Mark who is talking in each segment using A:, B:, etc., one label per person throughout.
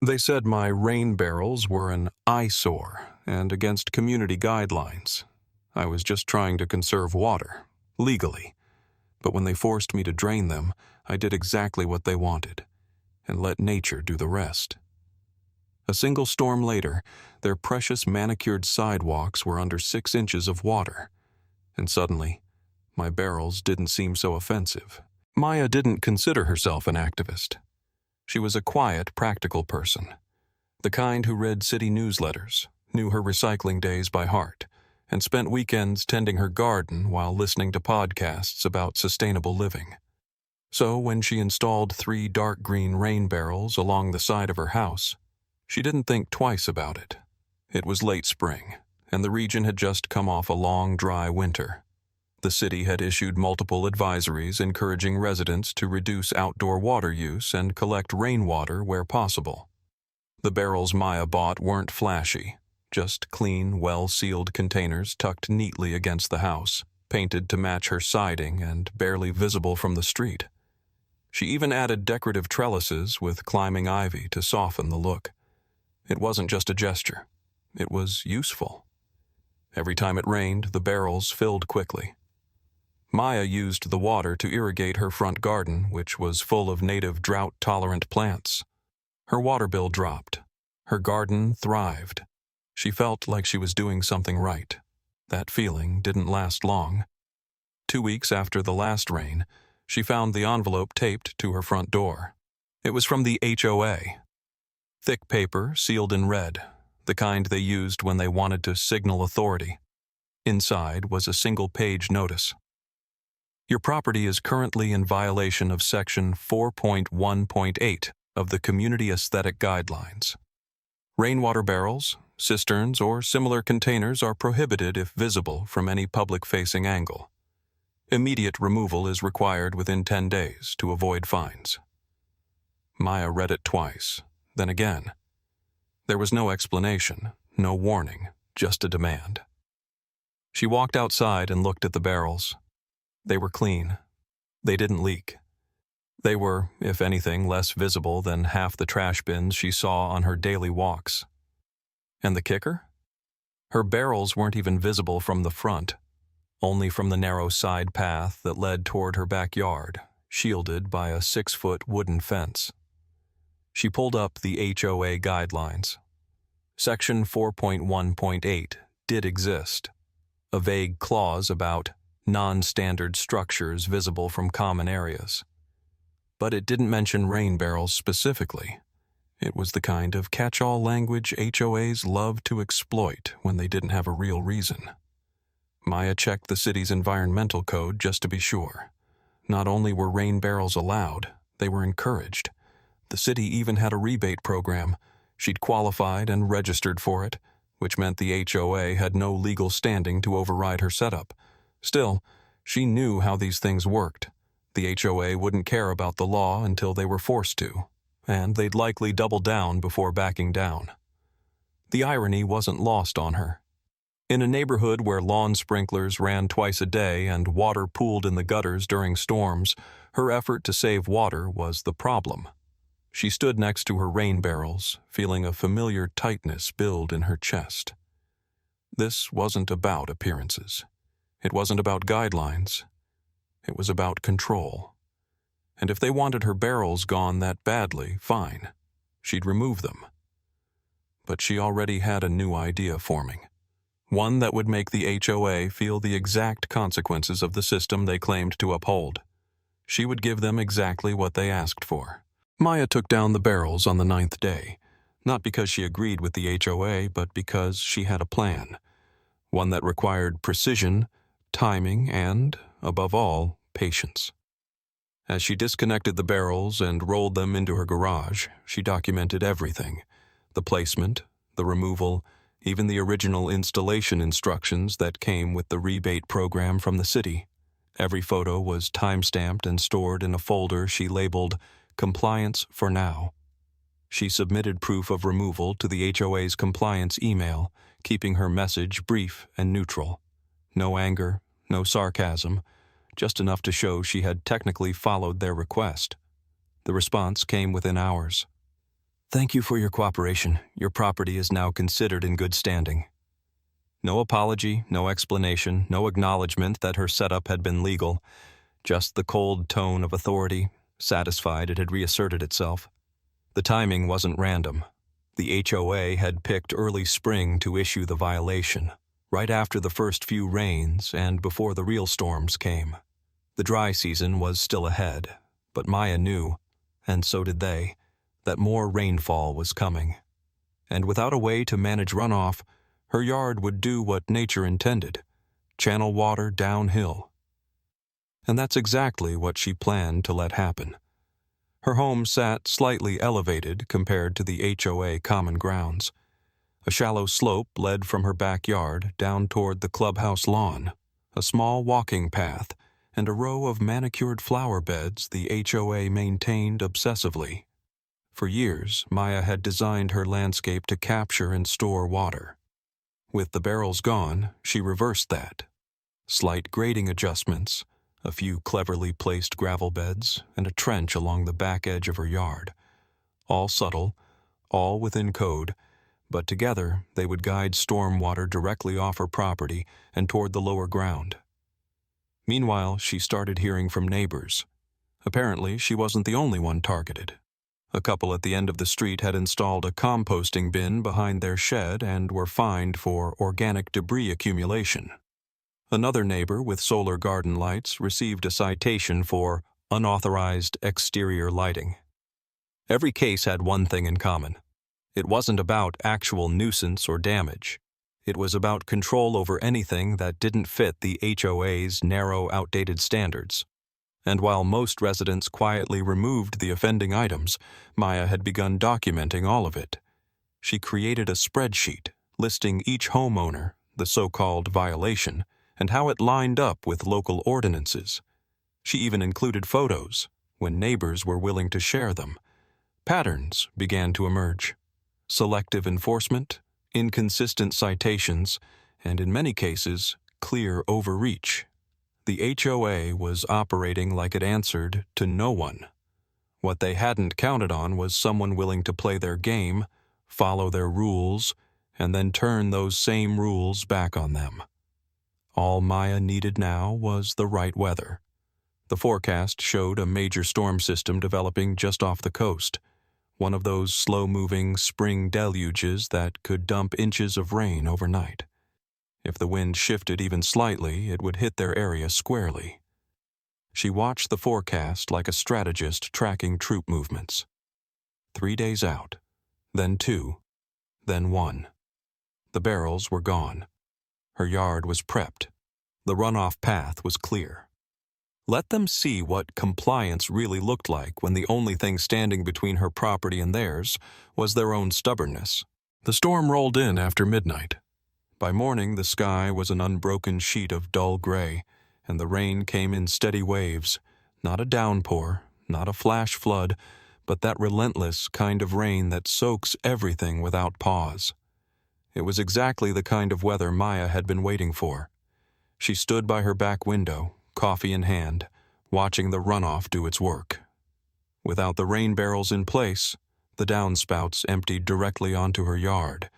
A: They said my rain barrels were an eyesore and against community guidelines. I was just trying to conserve water, legally. But when they forced me to drain them, I did exactly what they wanted, and let nature do the rest. A single storm later, their precious manicured sidewalks were under 6 inches of water, and suddenly, my barrels didn't seem so offensive. Maya didn't consider herself an activist. She was a quiet, practical person, the kind who read city newsletters, knew her recycling days by heart, and spent weekends tending her garden while listening to podcasts about sustainable living. So when she installed 3 dark green rain barrels along the side of her house, she didn't think twice about it. It was late spring, and the region had just come off a long, dry winter. The city had issued multiple advisories encouraging residents to reduce outdoor water use and collect rainwater where possible. The barrels Maya bought weren't flashy, just clean, well-sealed containers tucked neatly against the house, painted to match her siding and barely visible from the street. She even added decorative trellises with climbing ivy to soften the look. It wasn't just a gesture. It was useful. Every time it rained, the barrels filled quickly. Maya used the water to irrigate her front garden, which was full of native drought-tolerant plants. Her water bill dropped. Her garden thrived. She felt like she was doing something right. That feeling didn't last long. 2 weeks after the last rain, she found the envelope taped to her front door. It was from the HOA. Thick paper, sealed in red, the kind they used when they wanted to signal authority. Inside was a single-page notice. Your property is currently in violation of Section 4.1.8 of the Community Aesthetic Guidelines. Rainwater barrels, cisterns, or similar containers are prohibited if visible from any public-facing angle. Immediate removal is required within 10 days to avoid fines. Maya read it twice, then again. There was no explanation, no warning, just a demand. She walked outside and looked at the barrels. They were clean. They didn't leak. They were, if anything, less visible than half the trash bins she saw on her daily walks. And the kicker? Her barrels weren't even visible from the front, only from the narrow side path that led toward her backyard, shielded by a 6-foot wooden fence. She pulled up the HOA guidelines. Section 4.1.8 did exist, a vague clause about non-standard structures visible from common areas. But it didn't mention rain barrels specifically. It was the kind of catch-all language HOAs loved to exploit when they didn't have a real reason. Maya checked the city's environmental code just to be sure. Not only were rain barrels allowed, they were encouraged. The city even had a rebate program. She'd qualified and registered for it, which meant the HOA had no legal standing to override her setup. Still, she knew how these things worked. The HOA wouldn't care about the law until they were forced to, and they'd likely double down before backing down. The irony wasn't lost on her. In a neighborhood where lawn sprinklers ran twice a day and water pooled in the gutters during storms, her effort to save water was the problem. She stood next to her rain barrels, feeling a familiar tightness build in her chest. This wasn't about appearances. It wasn't about guidelines. It was about control. And if they wanted her barrels gone that badly, fine. She'd remove them. But she already had a new idea forming. One that would make the HOA feel the exact consequences of the system they claimed to uphold. She would give them exactly what they asked for. Maya took down the barrels on the 9th day, not because she agreed with the HOA, but because she had a plan. One that required precision, timing, and, above all, patience. As she disconnected the barrels and rolled them into her garage, she documented everything: the placement, the removal, even the original installation instructions that came with the rebate program from the city. Every photo was time-stamped and stored in a folder she labeled Compliance for Now. She submitted proof of removal to the HOA's compliance email, keeping her message brief and neutral. No anger, no sarcasm, just enough to show she had technically followed their request. The response came within hours. Thank you for your cooperation. Your property is now considered in good standing. No apology, no explanation, no acknowledgement that her setup had been legal, just the cold tone of authority, satisfied it had reasserted itself. The timing wasn't random. The HOA had picked early spring to issue the violation, right after the first few rains and before the real storms came. The dry season was still ahead, but Maya knew, and so did they, that more rainfall was coming. And without a way to manage runoff, her yard would do what nature intended, channel water downhill. And that's exactly what she planned to let happen. Her home sat slightly elevated compared to the HOA common grounds. A shallow slope led from her backyard down toward the clubhouse lawn, a small walking path, and a row of manicured flower beds the HOA maintained obsessively. For years, Maya had designed her landscape to capture and store water. With the barrels gone, she reversed that. Slight grading adjustments, a few cleverly placed gravel beds, and a trench along the back edge of her yard. All subtle, all within code, but together they would guide storm water directly off her property and toward the lower ground. Meanwhile, she started hearing from neighbors. Apparently, she wasn't the only one targeted. A couple at the end of the street had installed a composting bin behind their shed and were fined for organic debris accumulation. Another neighbor with solar garden lights received a citation for unauthorized exterior lighting. Every case had one thing in common. It wasn't about actual nuisance or damage. It was about control over anything that didn't fit the HOA's narrow, outdated standards. And while most residents quietly removed the offending items, Maya had begun documenting all of it. She created a spreadsheet listing each homeowner, the so-called violation, and how it lined up with local ordinances. She even included photos, when neighbors were willing to share them. Patterns began to emerge. Selective enforcement, inconsistent citations, and in many cases, clear overreach. The HOA was operating like it answered to no one. What they hadn't counted on was someone willing to play their game, follow their rules, and then turn those same rules back on them. All Maya needed now was the right weather. The forecast showed a major storm system developing just off the coast, one of those slow-moving spring deluges that could dump inches of rain overnight. If the wind shifted even slightly, it would hit their area squarely. She watched the forecast like a strategist tracking troop movements. 3 days out, then 2, then 1. The barrels were gone. Her yard was prepped. The runoff path was clear. Let them see what compliance really looked like when the only thing standing between her property and theirs was their own stubbornness. The storm rolled in after midnight. By morning, the sky was an unbroken sheet of dull gray, and the rain came in steady waves, not a downpour, not a flash flood, but that relentless kind of rain that soaks everything without pause. It was exactly the kind of weather Maya had been waiting for. She stood by her back window, coffee in hand, watching the runoff do its work. Without the rain barrels in place, the downspouts emptied directly onto her yard,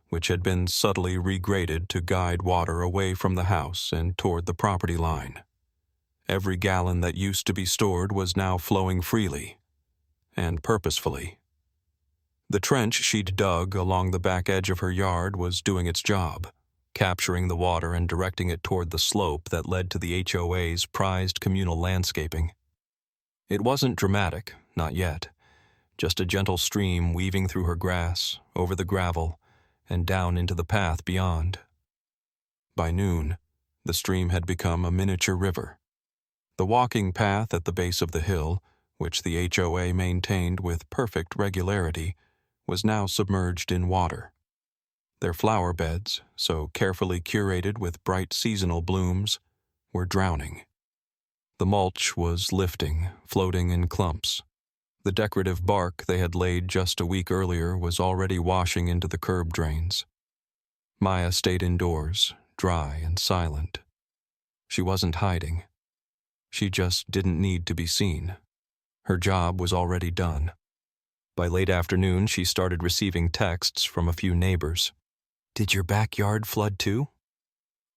A: which had been subtly regraded to guide water away from the house and toward the property line. Every gallon that used to be stored was now flowing freely, and purposefully. The trench she'd dug along the back edge of her yard was doing its job, capturing the water and directing it toward the slope that led to the HOA's prized communal landscaping. It wasn't dramatic, not yet, just a gentle stream weaving through her grass, over the gravel, and down into the path beyond. By noon, the stream had become a miniature river. The walking path at the base of the hill, which the HOA maintained with perfect regularity, was now submerged in water. Their flower beds, so carefully curated with bright seasonal blooms, were drowning. The mulch was lifting, floating in clumps. The decorative bark they had laid just a week earlier was already washing into the curb drains. Maya stayed indoors, dry and silent. She wasn't hiding. She just didn't need to be seen. Her job was already done. By late afternoon, she started receiving texts from a few neighbors. "Did your backyard flood too?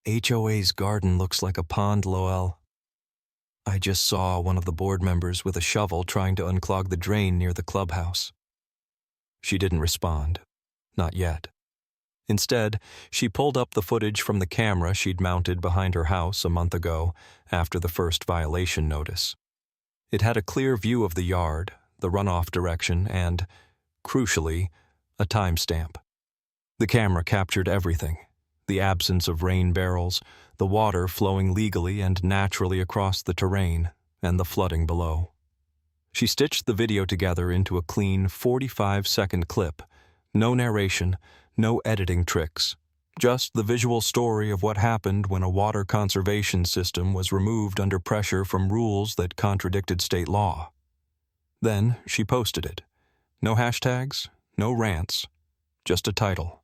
A: HOA's garden looks like a pond, Loel. I just saw one of the board members with a shovel trying to unclog the drain near the clubhouse." She didn't respond. Not yet. Instead, she pulled up the footage from the camera she'd mounted behind her house a month ago after the first violation notice. It had a clear view of the yard, the runoff direction, and, crucially, a timestamp. The camera captured everything: the absence of rain barrels, the water flowing legally and naturally across the terrain, and the flooding below. She stitched the video together into a clean 45-second clip. No narration, no editing tricks, just the visual story of what happened when a water conservation system was removed under pressure from rules that contradicted state law. Then she posted it. No hashtags, no rants, just a title.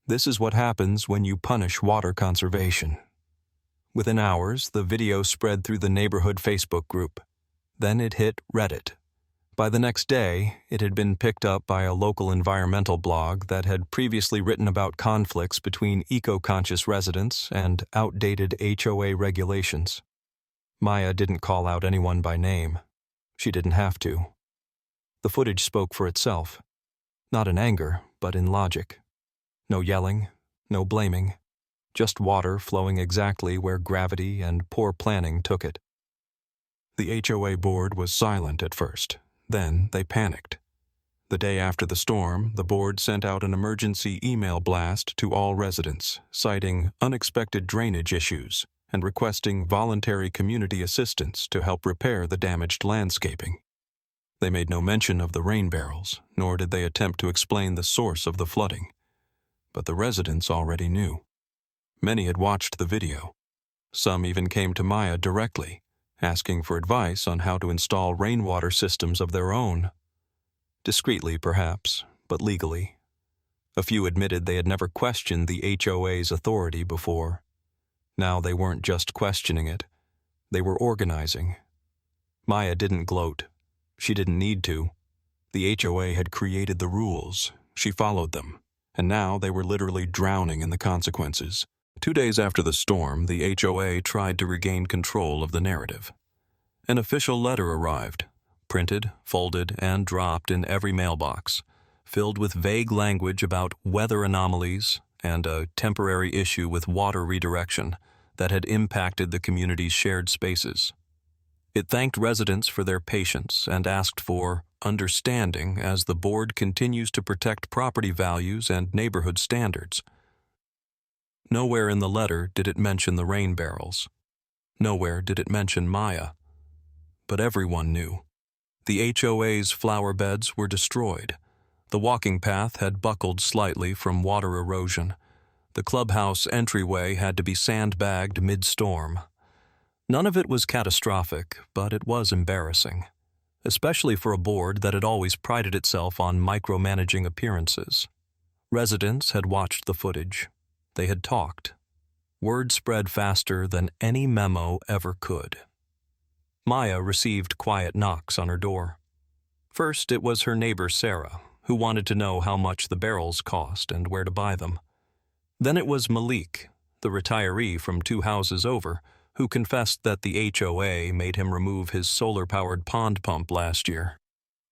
A: "This is what happens when you punish water conservation." Within hours, the video spread through the neighborhood Facebook group. Then it hit Reddit. By the next day, it had been picked up by a local environmental blog that had previously written about conflicts between eco-conscious residents and outdated HOA regulations. Maya didn't call out anyone by name. She didn't have to. The footage spoke for itself. Not in anger, but in logic. No yelling, no blaming. Just water flowing exactly where gravity and poor planning took it. The HOA board was silent at first. Then they panicked. The day after the storm, the board sent out an emergency email blast to all residents, citing unexpected drainage issues and requesting voluntary community assistance to help repair the damaged landscaping. They made no mention of the rain barrels, nor did they attempt to explain the source of the flooding. But the residents already knew. Many had watched the video. Some even came to Maya directly, asking for advice on how to install rainwater systems of their own. Discreetly, perhaps, but legally. A few admitted they had never questioned the HOA's authority before. Now they weren't just questioning it. They were organizing. Maya didn't gloat. She didn't need to. The HOA had created the rules. She followed them. And now they were literally drowning in the consequences. 2 days after the storm, the HOA tried to regain control of the narrative. An official letter arrived, printed, folded, and dropped in every mailbox, filled with vague language about weather anomalies and a temporary issue with water redirection that had impacted the community's shared spaces. It thanked residents for their patience and asked for understanding as the board continues to protect property values and neighborhood standards. Nowhere in the letter did it mention the rain barrels. Nowhere did it mention Maya. But everyone knew. The HOA's flower beds were destroyed. The walking path had buckled slightly from water erosion. The clubhouse entryway had to be sandbagged mid-storm. None of it was catastrophic, but it was embarrassing, especially for a board that had always prided itself on micromanaging appearances. Residents had watched the footage. They had talked. Word spread faster than any memo ever could. Maya received quiet knocks on her door. First, it was her neighbor Sarah, who wanted to know how much the barrels cost and where to buy them. Then it was Malik, the retiree from 2 houses over, who confessed that the HOA made him remove his solar-powered pond pump last year.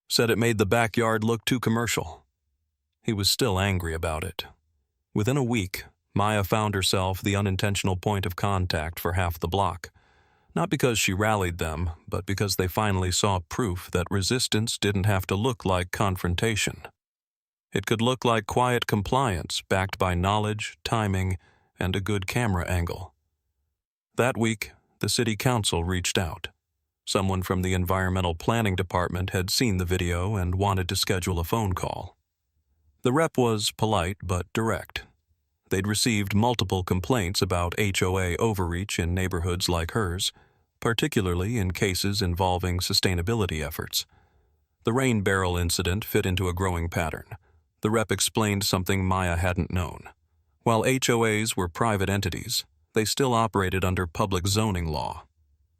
A: Said it made the backyard look too commercial. He was still angry about it. Within a week, Maya found herself the unintentional point of contact for half the block. Not because she rallied them, but because they finally saw proof that resistance didn't have to look like confrontation. It could look like quiet compliance backed by knowledge, timing, and a good camera angle. That week, the city council reached out. Someone from the environmental planning department had seen the video and wanted to schedule a phone call. The rep was polite but direct. They'd received multiple complaints about HOA overreach in neighborhoods like hers, particularly in cases involving sustainability efforts. The rain barrel incident fit into a growing pattern. The rep explained something Maya hadn't known. While HOAs were private entities, they still operated under public zoning law.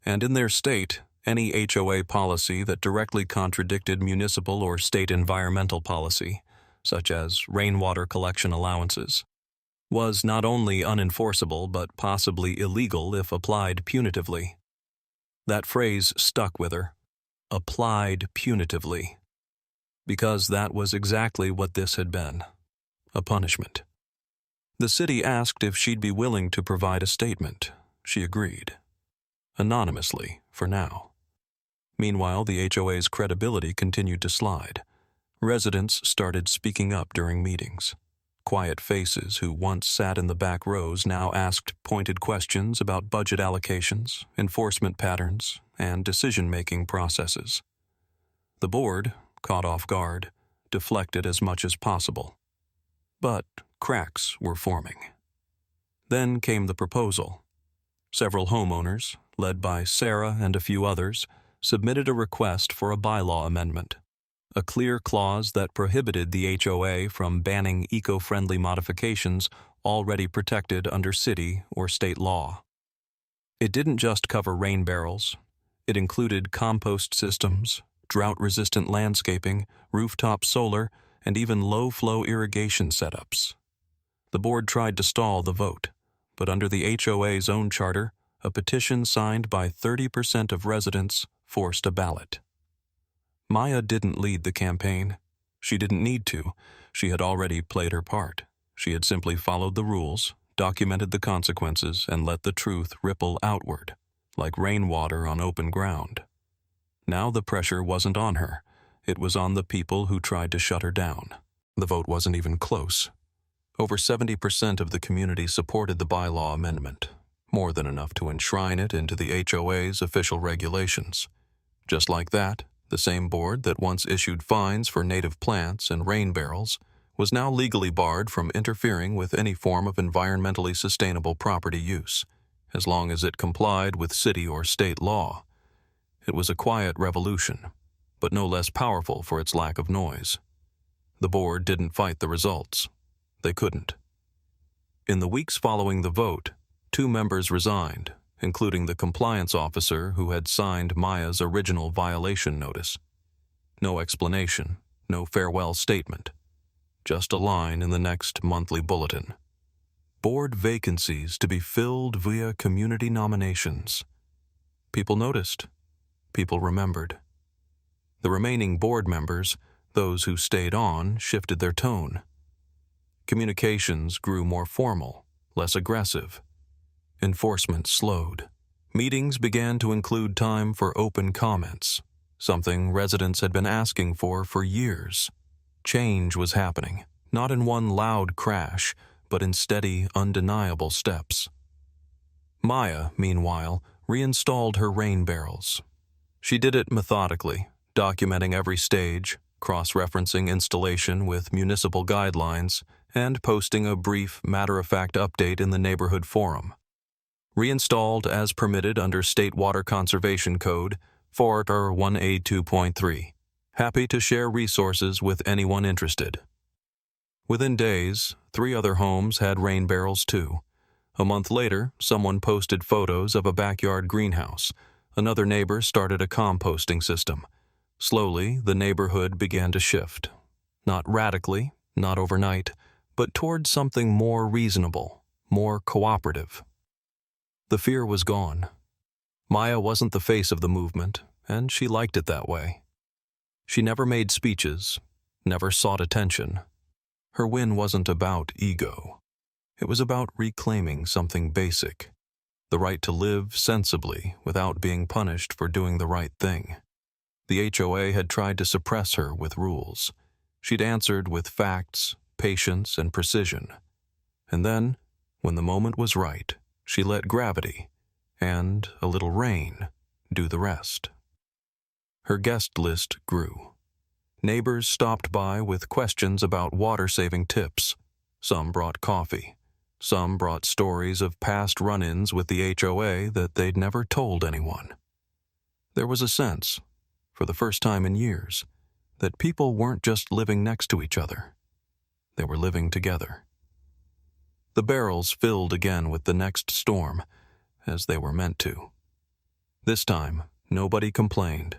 A: And in their state, Any HOA policy that directly contradicted municipal or state environmental policy, such as rainwater collection allowances, was not only unenforceable but possibly illegal if applied punitively. That phrase stuck with her, applied punitively, because that was exactly what this had been, a punishment. The city asked if she'd be willing to provide a statement. She agreed. Anonymously, for now. Meanwhile, the HOA's credibility continued to slide. Residents started speaking up during meetings. Quiet faces who once sat in the back rows now asked pointed questions about budget allocations, enforcement patterns, and decision-making processes. The board, caught off guard, deflected as much as possible. But cracks were forming. Then came the proposal. Several homeowners, led by Sarah and a few others, submitted a request for a bylaw amendment, a clear clause that prohibited the HOA from banning eco-friendly modifications already protected under city or state law. It didn't just cover rain barrels. It included compost systems, drought-resistant landscaping, rooftop solar, and even low-flow irrigation setups. The board tried to stall the vote, but under the HOA's own charter, a petition signed by 30% of residents forced a ballot. Maya didn't lead the campaign. She didn't need to. She had already played her part. She had simply followed the rules, documented the consequences, and let the truth ripple outward, like rainwater on open ground. Now the pressure wasn't on her. It was on the people who tried to shut her down. The vote wasn't even close. Over 70% of the community supported the bylaw amendment, more than enough to enshrine it into the HOA's official regulations. Just like that, the same board that once issued fines for native plants and rain barrels was now legally barred from interfering with any form of environmentally sustainable property use, as long as it complied with city or state law. It was a quiet revolution, but no less powerful for its lack of noise. The board didn't fight the results. They couldn't. In the weeks following the vote, 2 members resigned, including the compliance officer who had signed Maya's original violation notice. No explanation, no farewell statement. Just a line in the next monthly bulletin. Board vacancies to be filled via community nominations. People noticed. People remembered. The remaining board members, those who stayed on, shifted their tone. Communications grew more formal, less aggressive. Enforcement slowed. Meetings began to include time for open comments, something residents had been asking for years. Change was happening, not in one loud crash, but in steady, undeniable steps. Maya, meanwhile, reinstalled her rain barrels. She did it methodically, documenting every stage, cross-referencing installation with municipal guidelines, and posting a brief, matter-of-fact update in the neighborhood forum. Reinstalled as permitted under State Water Conservation Code, 4-1A2.3. Happy to share resources with anyone interested. Within days, 3 other homes had rain barrels too. A month later, someone posted photos of a backyard greenhouse. Another neighbor started a composting system. Slowly, the neighborhood began to shift. Not radically, not overnight, but towards something more reasonable, more cooperative. The fear was gone. Maya wasn't the face of the movement, and she liked it that way. She never made speeches, never sought attention. Her win wasn't about ego. It was about reclaiming something basic, the right to live sensibly without being punished for doing the right thing. The HOA had tried to suppress her with rules. She'd answered with facts, patience, and precision. And then, when the moment was right, she let gravity, and a little rain, do the rest. Her guest list grew. Neighbors stopped by with questions about water-saving tips. Some brought coffee. Some brought stories of past run-ins with the HOA that they'd never told anyone. There was a sense, for the first time in years, that people weren't just living next to each other. They were living together. The barrels filled again with the next storm, as they were meant to. This time, Nobody complained.